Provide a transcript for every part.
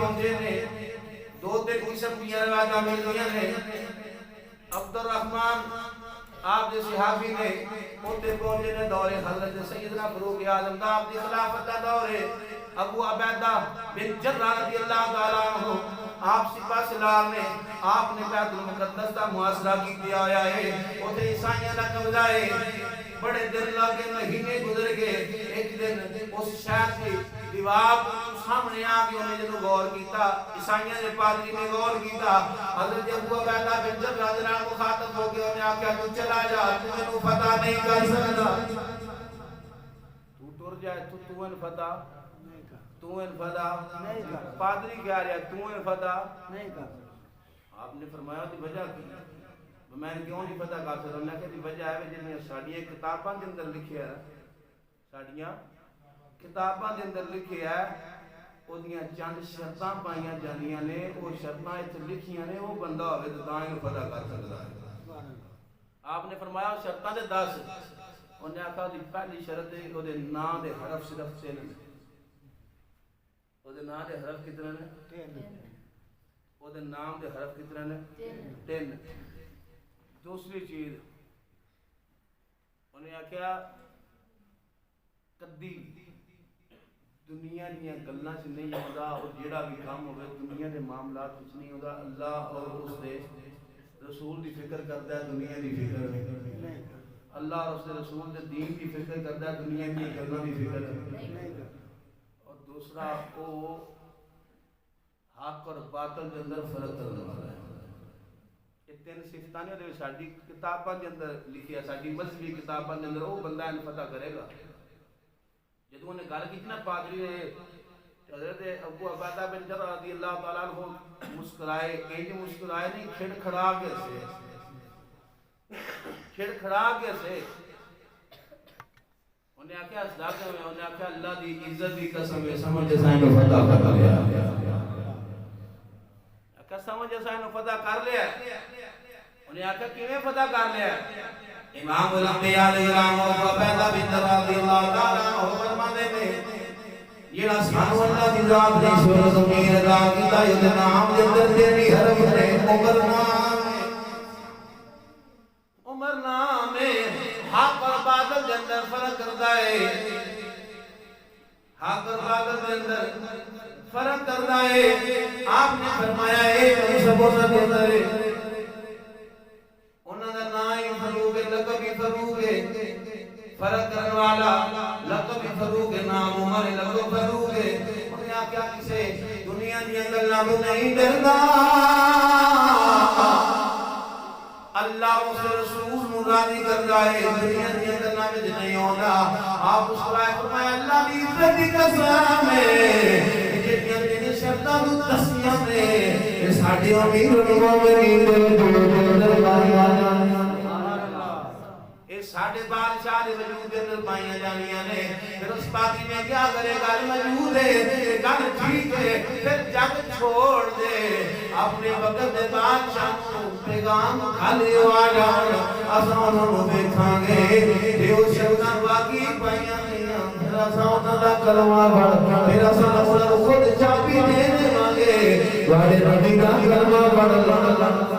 پہنچے نے دو تین قسم کی روایتاں ملدیاں نے عبد الرحمن آپ کے صحابی نے اوتے پہنچے نے دور حضرت سیدنا فاروق اعظم دا آپ دی خلافت دا دور ابو عبیدہ بن جراح رضی اللہ تعالیٰ عنہ آپ سپاہ سالار نے آپ نے بیت المقدس دا محاصرہ کیا ہویا ہے اوتے عیسائیاں دا قبضہ ہے بڑے دن لگے مہینے گزر گئے ایک دن اس شہر کی دیوار سامنے آ کے انہیں جنہوں غور کیتا عیسائیاں نے پادری نے غور کیتا حضرت ابو عبیدہ بن جراح رضی اللہ عنہ مخاطب ہو کے انہیں آکھیا تو چلا جا تو فتح نہیں کر سکتا تو ٹر جائے تو ان فتح تو ان فتح نہیں کر پادری کہہ رہا تو ان فتح نہیں کر آپ نے فرمایا دی وجہ کی میں نے کیوں نہیں فتح کر سکتا میں کہ وجہ ہے جنہیں ساڑیاں کتاباں کے اندر لکھی ہے ساڑیاں کتاباں کے اندر لکھی ہے وہ دیاں چند شرطاں پائیاں جانیاں نے وہ شرطاں اتنے لکھیاں نے وہ بندہ ہوئے تو دائیں فتح کر سکتا ہے آپ نے فرمایا شرطاں دے 10 انہیں آکھا دی پہلی شرط ہے وہ دے نام دے حرف صرف 3 وہ دے نام دے حرف کتنے نے وہ دے نام دے حرف کتنے نے 3 دوسری چیز انہیں آکھیا کدی دنیا دیا گلنا سے نہیں ہوتا اور جیڑا بھی کام ہوئے دنیا دے معاملات کچھ نہیں ہوتا اللہ اور اس دے رسول دی فکر کرتا ہے دنیا دی فکر نہیں اللہ اور اس دے رسول دے دین دی فکر کرتا ہے دنیا دی گلنا دی فکر نہیں اور دوسرا وہ حق اور باطل کے اندر فرق کرنے والا ہے یہ 3 صفتاں نے ساری کتاباں کے اندر لکھی ہے ساری مذہبی کتاباں کے اندر وہ بندہ ان فتح کرے گا جدوں نے گل کی نا پادری نے حضرت ابو عبیدہ بن جراح رضی اللہ تعالیٰ عنہ مسکرائے انج مسکرائے نہیں کھڑ کھڑا کے سے انہیں آکھیا صداقت میں انہیں آکھیا اللہ دی عزت دی قسم ہے سمجھ جسائیں کو فتح کر لیا آکھیا سمجھ جسائیں کو فتح کر لیا انہیں آکھیا کیویں فتح کر لیا امام الانبیاء علیہ السلام ابو عبیدہ بن جراح رضی اللہ تعالیٰ عنہ فرماتے ہیں یہ سانو اللہ دی ذات دی سورہ زمین ادا کیتا یہ نام دے اندر تیری حرف نے عمر نام ہے حق اور باطل دے اندر فرق کرتا ہے حق اور باطل دے اندر فرق کرتا ہے آپ نے فرمایا ہے سبوت دے اندر انہاں دا نام فاروق لقب فاروق فرق کرنے والا لقب فاروق نام عمر لقب فاروق انہیں آکھیا کسے دنیا دی گلاں تو نہیں ڈردا اللہ اس رسول نو راضی کردا ہے دنیا دی گلاں وچ نہیں ہوندا آپ اس کو فرمایا اللہ دی عزت دی قسم ہے جتنی شرطاں تو دسیاں نے اے ساڈے امیر المومنین دے دربار ساڑھے بادشاہ دے وجود دے اندر پائیاں جانیاں نے پھر اس پاکی میں کیا کرے گل موجود ہے گل ٹھیک ہے پھر جگ چھوڑ دے اپنے وقت دے بادشاہ کو پیغام کھالے ہوا جان اساں انہوں نے دیکھاں گے کہ وہ شرطاں واقعی پائیاں نہیں پھر اساں انہوں دا کلمہ پڑھ پھر اساں انہوں کو خود چابی دینے مانگے وارے نبی کا کلمہ پڑھ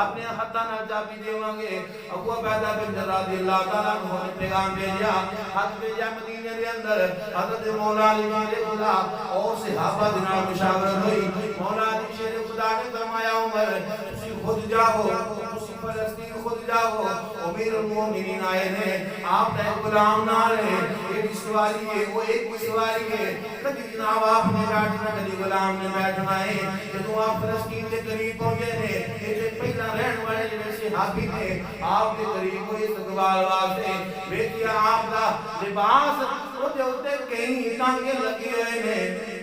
اپنے حدہ نہ چابی دیواں گے ابو عبیدہ بن جراح رضی اللہ تعالیٰ عنہ نے پیغام بھیجا خط بھیجا مدینے دے اندر حضرت مولا علی شیر خدا اور صحابہ دے نال مشاورت ہوئی مولا علی شیر خدا نے فرمایا عمر تسی خود جاؤ تسی فلسطین خود جاؤ امیر المومنین آئے نے آپ نے غلام نال ہے ایک سواری ہے وہ ایک سواری ہے کبھی جناب آپ نے بیٹھنا کبھی غلام نے بیٹھنا ہے جب آپ فلسطین کے قریب پہنچے نے یہ پہلا رہن والے جنہیں صحابی نے آپ کے قریب کو استقبال واسطے بیٹیا آپ کا لباس وہ جو ہوتے کہیں ٹانگے لگے ہوئے ہیں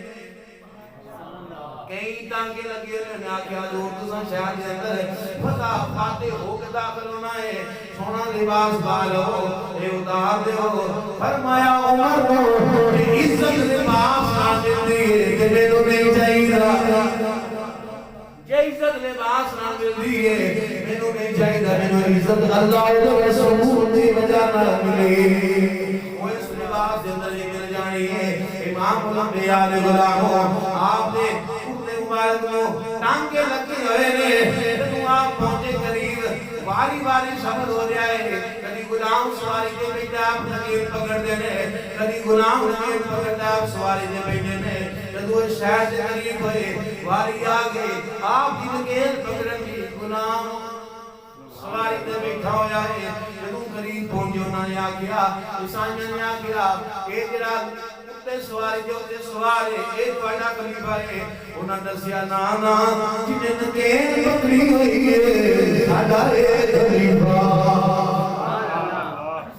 کئی ٹانگے لگے ہوئے نے آکھیا حضور تساں شہر دے اندر فتح فاتح ہو کے داخل ہونا ہے سونا لباس پالو اے اتار دیو فرمایا عمر کو عزت لباس نہ ملدی کہ مینوں نہیں چاہیے جے عزت لباس نہ ملدی ہے مینوں نہیں چاہیے مینوں عزت اللہ اور رسول دی وجہ نال ملی وہ اس لباس دے اندر مل جانی ہے امام الانبیاء علیہ السلام آپ نے مبارک نو ٹانکے لگے ہوئے نے جدوں آپ پہنچے قریب باری باری سفر ہو رہا ہے کبھی غلام سواری دے بیٹھا آپ نگین پکڑ دے نے کبھی غلام نگین پکڑ آپ سواری دے بیٹھے نے جدوں شہر سے قریب ہوئے باری آگے آپ کی نگین پکڑن دی غلام سواری دے بیٹھا ہویا ہے جدوں قریب پہنچے انہوں نے آگیا عیسائیوں نے آگیا اے جڑا سواری جو تے سواری اے توڑا خلیفہ ہے انہاں دسیا نانا جنہیں نکین پکڑی ہوئی ہے ساڈا اے خلیفہ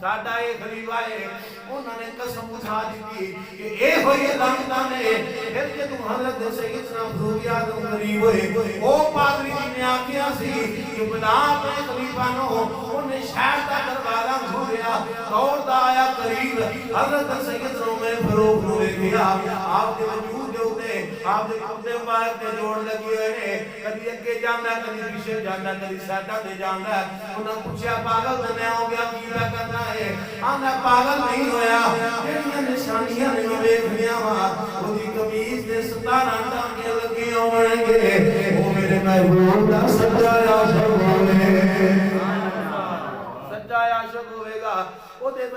ساڈا اے خلیفہ ہے انہوں نے قسم اٹھا دی کہ اے ہوئی لانتا نے پھر جدوں حضرت سیدنا فاروق اعظم قریب ہوئے او پادری جی نے آکھیا سی کہ بلا اپنے خلیفہ نو انہیں شہر دا دروازہ کھولیا دوڑدا آیا قریب حضرت سیدنا عمر فاروق نو ویکھیا آپ دے وجود دے اوتے آپ دے کتے مبارک تے جوڑ لگی ہوئے نے کبھی اگے جاندا کبھی پیچھے جاندا کبھی سائڈاں تے جاندا انہاں پوچھیا پاگل تے میں ہو گیا کی کرنا ہے آندا پاگل نہیں ہویا جڑیاں نشانیاں نے ویکھیاں وا اودی قمیض دے 17 ٹانکے لگے ہون گے او میرے محبوب دا سجایا عاشق ہوے سجایا عاشق ہوے گا او دے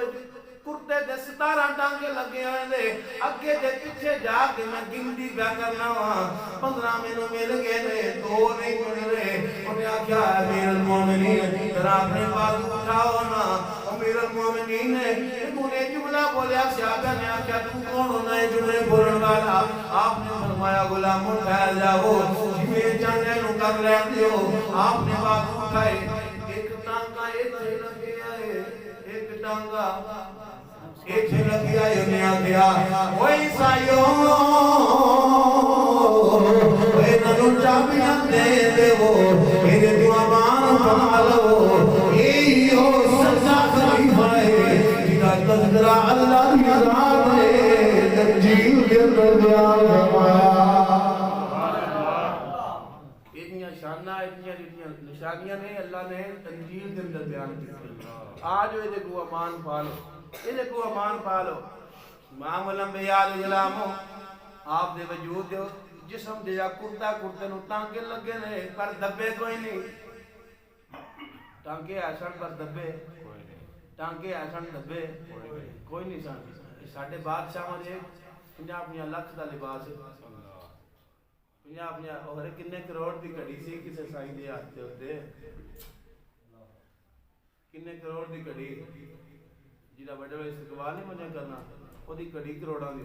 کرتے دے 17 ٹانکے لگے ہوئے نے اگے دے پیچھے جا کے میں گنتی پیا کرنا وا 15 مینوں مل گئے نے 2 نہیں مل رہے انہیں آکھیا امیر المومنین ذرا اپنے بازو اٹھاؤ نا امیر المومنین نے انہیں جملہ بولیا صحابہ نے آکھیا تو کون ہونا ہے جملے بولن والا آپ نے فرمایا غلام ٹھہر جاؤ جویں چاہنے نو کر لیندے ہو آپ نے بازو اٹھائے ایک ٹانکا ایتھے لگیا ہے ایک ٹانکا ایتھے لگیا ہے انہیں آکھیا او عیسائیوں اے ننو چابیاں دے دیو میرے تو امان فرما لو ایو سچا خلیفہ ہے جدا تذکرہ اللہ کی ذات ہے تنجیل کے اندر بیان فرمایا اتنی شانہ اتنی نشانیاں نے اللہ نے تنجیل کے اندر بیان کی آج وہ دیکھو امان پالو یہ دیکھو امان پالو امام الانبیاء علیہ السلام آپ دے وجود دے جسم دے یا کرتا کرتے نو ٹانکے لگے نے پر دبے کوئی نہیں ٹانکے ایسن پر دبے ٹانکے ایسن دبے کوئی نہیں سن ساڈے بادشاہ دے 50 لاکھ دا لباس 50 اور کنے کروڑ دی گھڑی سی کسے سائی دے ہاتھ تے ہوتے کنے کروڑ دی گھڑی جیڑا بڑے بڑے استقبال نہیں منیا کرنا او دی گھڑی کروڑاں دی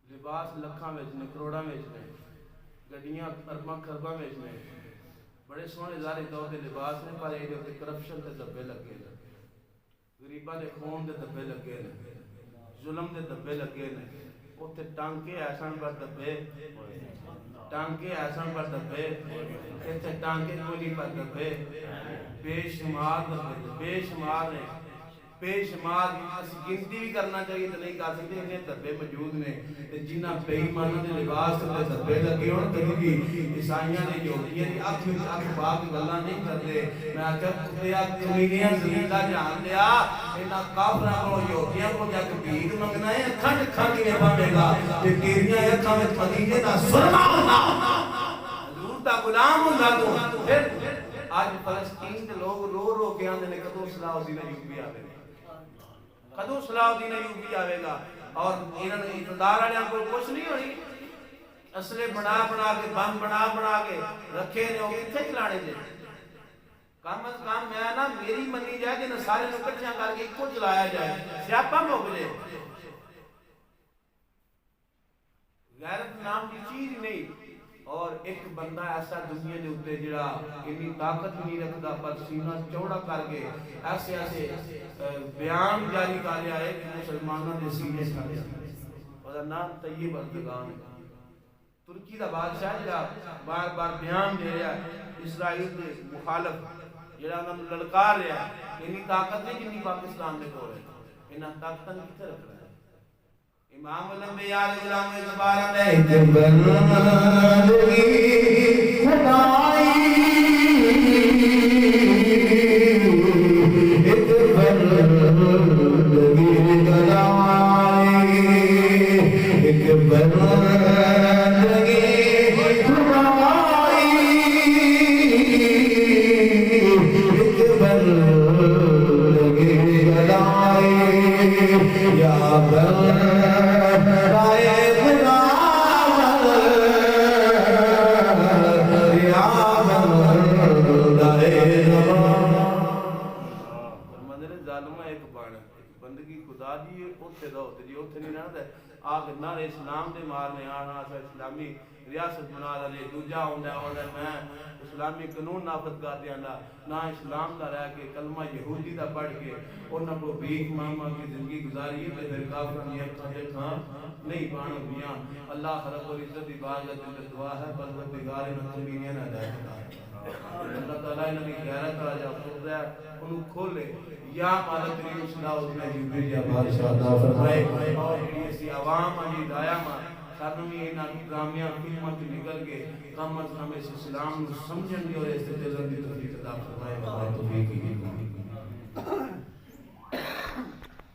لباس لکھاں وچ نے کروڑاں وچ نے گڈیاں ارباں خرباں وچ نے بڑے سوہنے ظاہر طور تے لباس نے پر اے دے کرپشن تے دبے لگے نے غریباں دے خون دے دبے لگے نے ظلم دے دبے لگے نے اوتے ٹانکے ایسن پر دبے ٹانکے ایسن پر دبے ایتھے ٹانکے کوئی نہیں پر دبے بے شمار نے بے شمار اس گنتی بھی کرنا چاہیے تو نہیں کر سکتے انہیں دبے موجود نے جنہ بے ایمانوں دے لباس تے دبے لگے ہون کبھی بھی عیسائیاں دے یہودیاں دی اکھ وچ اکھ پا کے گلاں نہیں کرتے میں آکھیا کتےاں کمینیاں زمیندار جان دیا انہاں کافراں کولوں یہودیاں کول جا کے بھیک منگنا ہے اکھاں کیویں پاوے گا تے تیریاں اکھاں وچ مدینے دا سرما ہوندا حضور دا غلام ہوندا تو پھر آج فلسطین دے لوگ رو رو کے آندے نے کدوں صلاح الدین ایوبی آوے کدوں صلاح الدین ایوبی آوے گا اور انہاں نے اقتدار والےاں کول کچھ نہیں ہونی اسلحے بنا کے بم بنا کے رکھے نے او کتھے چلانے دے کم از کم میں نا میری منی جائے کہ سارے نو کٹھیاں کر کے اکو چلایا جائے سیاپا مک جائے غیرت نام کی چیز نہیں اور ایک بندہ ایسا دنیا دے اوتے جڑا اتنی طاقت نہیں رکھدا پر سینہ چوڑا کر کے ایسے بیان جاری کر رہا ہے کہ مسلمانوں دے سینے کر رہا اور نام طیب اردگان ترکی دا بادشاہ جڑا بار بار بیان دے رہا ہے اسرائیل دے مخالف جڑا انہاں نوں للکار رہا ہے اتنی طاقت نہیں جتنی پاکستان دے کول ہے انہاں طاقت کتھے رکھنا ہے امام الانبیاء علیہ السلام نے دوبارہ دے بندگی خدائی ایک بندگی خدائی ایک بندگی ہے آگے نعرے اسلام دے مارنے آنا سا اسلامی ریاست بنا لے دوجا ہوندہ میں اسلامی قانون نافذ کر دیا نہ اسلام دا رہ کے کلمہ یہودی دا پڑھ کے انہاں کو بھیک ماما کی زندگی گزاری ہے پھر کافران یہ کھاتے کھاں نہیں پانا میاں اللہ رب العزت دی بارگاہ دل دعا ہے پروردگار نتبینیاں نہ دائے اللہ تعالیٰ انہاں کی غیرت راجہ خود ہے انہوں کھولے یا مالک تری اصلاح اس میں جبریل یا بادشاہ دا فرمائے اور اسی عوام آجی دایا ماں ساتھوں یہ انہاں کی ڈرامیاں فلموں کی نکل کے کم از کم اس اسلام کو سمجھن دی اور اس سے